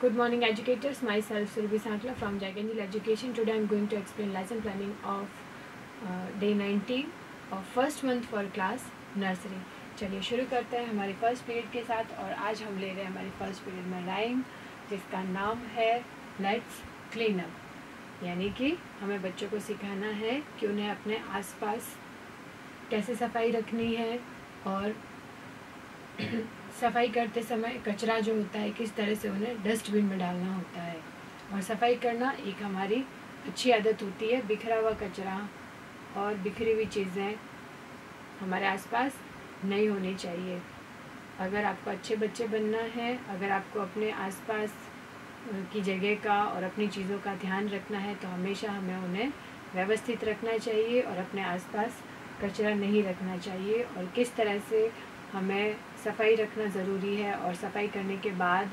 Good morning, educators. Myself, Surabhi Sankla from Jaganjil Education. Today I am going to explain lesson planning of day 19 of first month for class nursery. चलिए शुरू करते हैं हमारे first period के साथ। और आज हम ले रहे हैं हमारे फर्स्ट पीरियड में राइम, जिसका नाम है लेट्स क्लीन अप। यानी कि हमें बच्चों को सिखाना है कि उन्हें अपने आसपास कैसे सफाई रखनी है और सफाई करते समय कचरा जो होता है किस तरह से उन्हें डस्टबिन में डालना होता है। और सफाई करना एक हमारी अच्छी आदत होती है। बिखरा हुआ कचरा और बिखरी हुई चीज़ें हमारे आसपास नहीं होनी चाहिए। अगर आपको अच्छे बच्चे बनना है, अगर आपको अपने आसपास की जगह का और अपनी चीज़ों का ध्यान रखना है, तो हमेशा हमें उन्हें व्यवस्थित रखना चाहिए और अपने आसपास कचरा नहीं रखना चाहिए। और किस तरह से हमें सफाई रखना ज़रूरी है और सफाई करने के बाद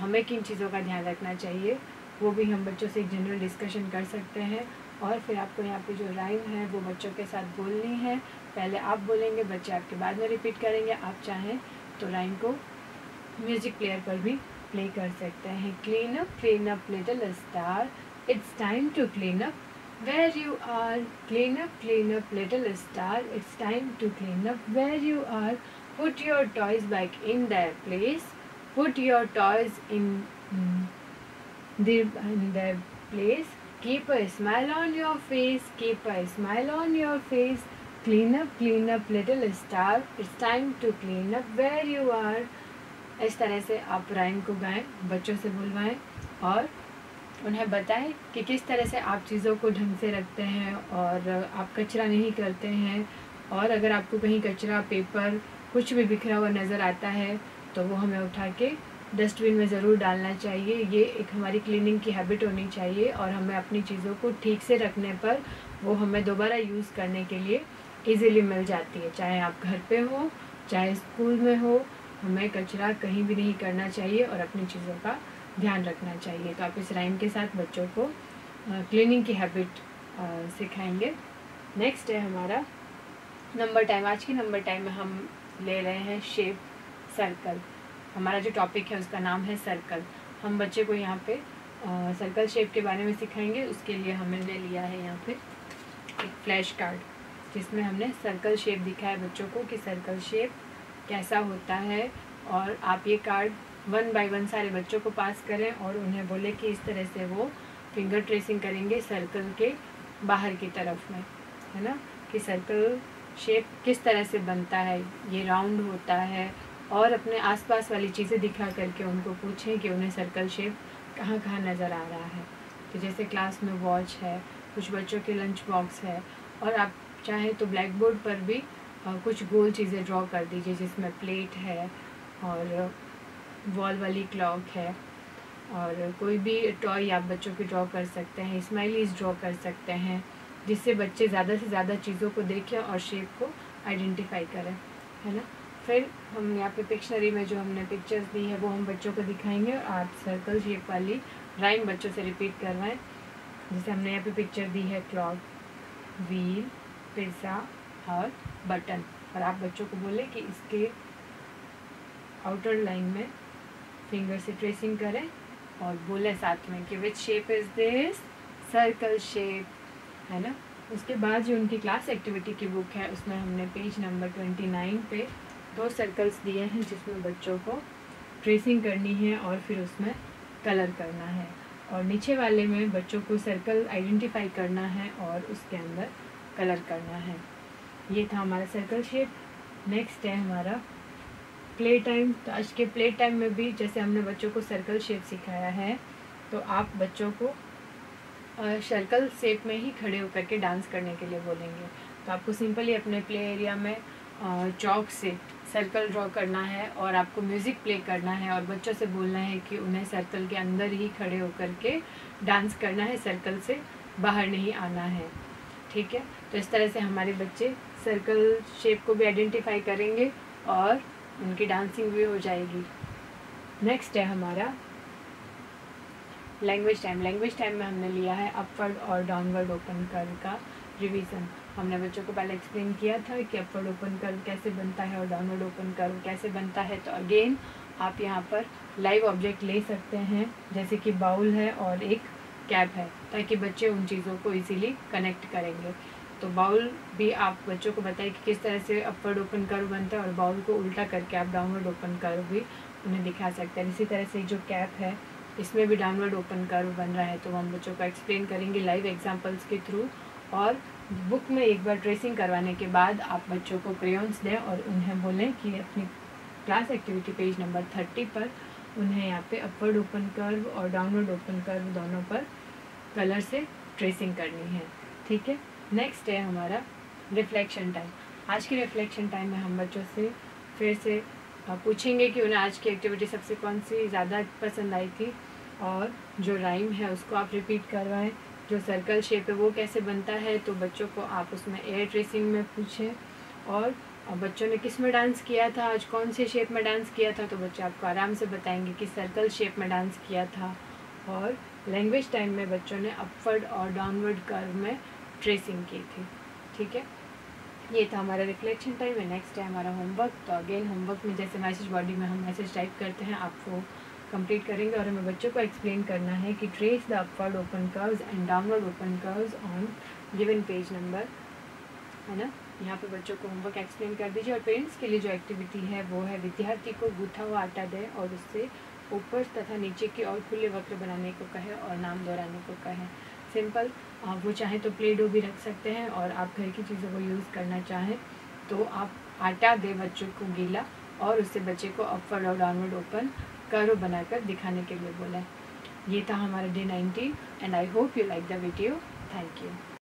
हमें किन चीज़ों का ध्यान रखना चाहिए, वो भी हम बच्चों से एक जनरल डिस्कशन कर सकते हैं। और फिर आपको यहाँ पे जो राइम है वो बच्चों के साथ बोलनी है। पहले आप बोलेंगे, बच्चे आपके बाद में रिपीट करेंगे। आप चाहें तो राइम को म्यूज़िक प्लेयर पर भी प्ले कर सकते हैं। Clean up little star, it's time to clean up where you are. Clean up little star, it's time to clean up where you are. Put your toys back in their place, put your toys in their place. Keep a smile on your face, keep a smile on your face. Clean up little star, it's time to clean up where you are. इस तरह से आप rhyme को गाएं, बच्चों से बुलवाएं और उन्हें बताएं कि किस तरह से आप चीज़ों को ढंग से रखते हैं और आप कचरा नहीं करते हैं। और अगर आपको कहीं कचरा, पेपर, कुछ भी बिखरा हुआ नज़र आता है तो वो हमें उठा के डस्टबिन में ज़रूर डालना चाहिए। ये एक हमारी क्लीनिंग की हैबिट होनी चाहिए और हमें अपनी चीज़ों को ठीक से रखने पर वो हमें दोबारा यूज़ करने के लिए ईज़िली मिल जाती है। चाहे आप घर पे हो, चाहे स्कूल में हो, हमें कचरा कहीं भी नहीं करना चाहिए और अपनी चीज़ों का ध्यान रखना चाहिए। तो आप इस राइम के साथ बच्चों को क्लीनिंग की हैबिट सिखाएंगे। नेक्स्ट है हमारा नंबर टाइम। आज की नंबर टाइम में हम ले रहे हैं शेप सर्कल। हमारा जो टॉपिक है उसका नाम है सर्कल। हम बच्चे को यहाँ पे सर्कल शेप के बारे में सिखाएंगे। उसके लिए हमने ले लिया है यहाँ पे एक फ्लैश कार्ड, जिसमें हमने सर्कल शेप दिखाया बच्चों को कि सर्कल शेप कैसा होता है। और आप ये कार्ड 1 बाय 1 सारे बच्चों को पास करें और उन्हें बोले कि इस तरह से वो फिंगर ट्रेसिंग करेंगे सर्कल के बाहर की तरफ में, है ना, कि सर्कल शेप किस तरह से बनता है, ये राउंड होता है। और अपने आसपास वाली चीज़ें दिखा करके उनको पूछें कि उन्हें सर्कल शेप कहाँ कहाँ नज़र आ रहा है। तो जैसे क्लास में वॉच है, कुछ बच्चों के लंच बॉक्स है, और आप चाहें तो ब्लैक बोर्ड पर भी कुछ गोल चीज़ें ड्रॉ कर दीजिए, जिसमें प्लेट है और वॉल वाली क्लॉक है, और कोई भी टॉय आप बच्चों की ड्रॉ कर सकते हैं, स्माइलीज ड्रॉ कर सकते हैं, जिससे बच्चे ज़्यादा से ज़्यादा चीज़ों को देखें और शेप को आइडेंटिफाई करें, है ना। फिर हम यहाँ पे पिक्शनरी में जो हमने पिक्चर्स दी है वो हम बच्चों को दिखाएंगे और आप सर्कल शेप वाली राइम बच्चों से रिपीट करवाएं। जैसे हमने यहाँ पे पिक्चर दी है क्लॉक, व्हील, पिज़्ज़ा और बटन, और आप बच्चों को बोले कि इसके आउटर लाइन में फिंगर से ट्रेसिंग करें और बोले साथ में कि which shape is this, circle shape, है ना। उसके बाद जो उनकी क्लास एक्टिविटी की बुक है उसमें हमने पेज नंबर 29 पे 2 सर्कल्स दिए हैं, जिसमें बच्चों को ट्रेसिंग करनी है और फिर उसमें कलर करना है। और नीचे वाले में बच्चों को सर्कल आइडेंटिफाई करना है और उसके अंदर कलर करना है। ये था हमारा सर्कल शेप। नेक्स्ट है हमारा प्ले टाइम। तो आज के प्ले टाइम में भी जैसे हमने बच्चों को सर्कल शेप सिखाया है, तो आप बच्चों को सर्कल शेप में ही खड़े होकर के डांस करने के लिए बोलेंगे। तो आपको सिंपली अपने प्ले एरिया में चॉक से सर्कल ड्रॉ करना है और आपको म्यूज़िक प्ले करना है और बच्चों से बोलना है कि उन्हें सर्कल के अंदर ही खड़े होकर के डांस करना है, सर्कल से बाहर नहीं आना है, ठीक है। तो इस तरह से हमारे बच्चे सर्कल शेप को भी आइडेंटिफाई करेंगे और उनकी डांसिंग भी हो जाएगी। नेक्स्ट है हमारा लैंग्वेज टाइम। लैंग्वेज टाइम में हमने लिया है अपवर्ड और डाउनवर्ड ओपन कर्व का रिवीजन। हमने बच्चों को पहले एक्सप्लेन किया था कि अपवर्ड ओपन कर्व कैसे बनता है और डाउनवर्ड ओपन कर्व कैसे बनता है। तो अगेन आप यहाँ पर लाइव ऑब्जेक्ट ले सकते हैं, जैसे कि बाउल है और एक कैप है, ताकि बच्चे उन चीज़ों को इजीली कनेक्ट करेंगे। तो बाउल भी आप बच्चों को बताएं कि किस तरह से अपवर्ड ओपन कर्व बनता है, और बाउल को उल्टा करके आप डाउनवर्ड ओपन कर्व भी उन्हें दिखा सकते हैं। इसी तरह से जो कैप है इसमें भी डाउनवर्ड ओपन कर्व बन रहा है, तो हम बच्चों को एक्सप्लेन करेंगे लाइव एग्जांपल्स के थ्रू। और बुक में एक बार ट्रेसिंग करवाने के बाद आप बच्चों को क्रेयॉन्स दें और उन्हें बोलें कि अपनी क्लास एक्टिविटी पेज नंबर 30 पर उन्हें यहाँ पे अपवर्ड ओपन कर्व और डाउनवर्ड ओपन कर्व दोनों पर कलर से ट्रेसिंग करनी है। ठीक है, नेक्स्ट है हमारा रिफ्लेक्शन टाइम। आज की रिफ्लेक्शन टाइम में हम बच्चों से फिर से पूछेंगे कि उन्हें आज की एक्टिविटी सबसे कौन सी ज़्यादा पसंद आई थी, और जो राइम है उसको आप रिपीट करवाएं। जो सर्कल शेप है वो कैसे बनता है, तो बच्चों को आप उसमें एयर ट्रेसिंग में पूछें। और बच्चों ने किस में डांस किया था, आज कौन से शेप में डांस किया था, तो बच्चे आपको आराम से बताएंगे कि सर्कल शेप में डांस किया था। और लैंग्वेज टाइम में बच्चों ने अपवर्ड और डाउनवर्ड कर्व में ट्रेसिंग की थी। ठीक है, ये था हमारा रिफ्लेक्शन टाइम है। नेक्स्ट है हमारा होमवर्क। तो अगेन होमवर्क में जैसे मैसेज बॉडी में हम मैसेज टाइप करते हैं, आप वो कंप्लीट करेंगे और हमें बच्चों को एक्सप्लेन करना है कि trace the upward open curves and downward open curves on given page number, है ना। यहाँ पे बच्चों को होमवर्क एक्सप्लेन कर दीजिए। और पेरेंट्स के लिए जो एक्टिविटी है वो है विद्यार्थी को गूथा हुआ आटा दें और उससे ऊपर तथा नीचे की और खुले वक्र बनाने को कहे और नाम दोहराने को कहे। सिंपल, वो चाहे तो प्ले डो भी रख सकते हैं, और आप घर की चीज़ों को यूज़ करना चाहें तो आप आटा दें बच्चों को गीला, और उससे बच्चे को अपवर्ड और डाउनवर्ड ओपन कर्व बनाकर दिखाने के लिए बोला है। ये था हमारा day 19 and I hope you like the video. Thank you.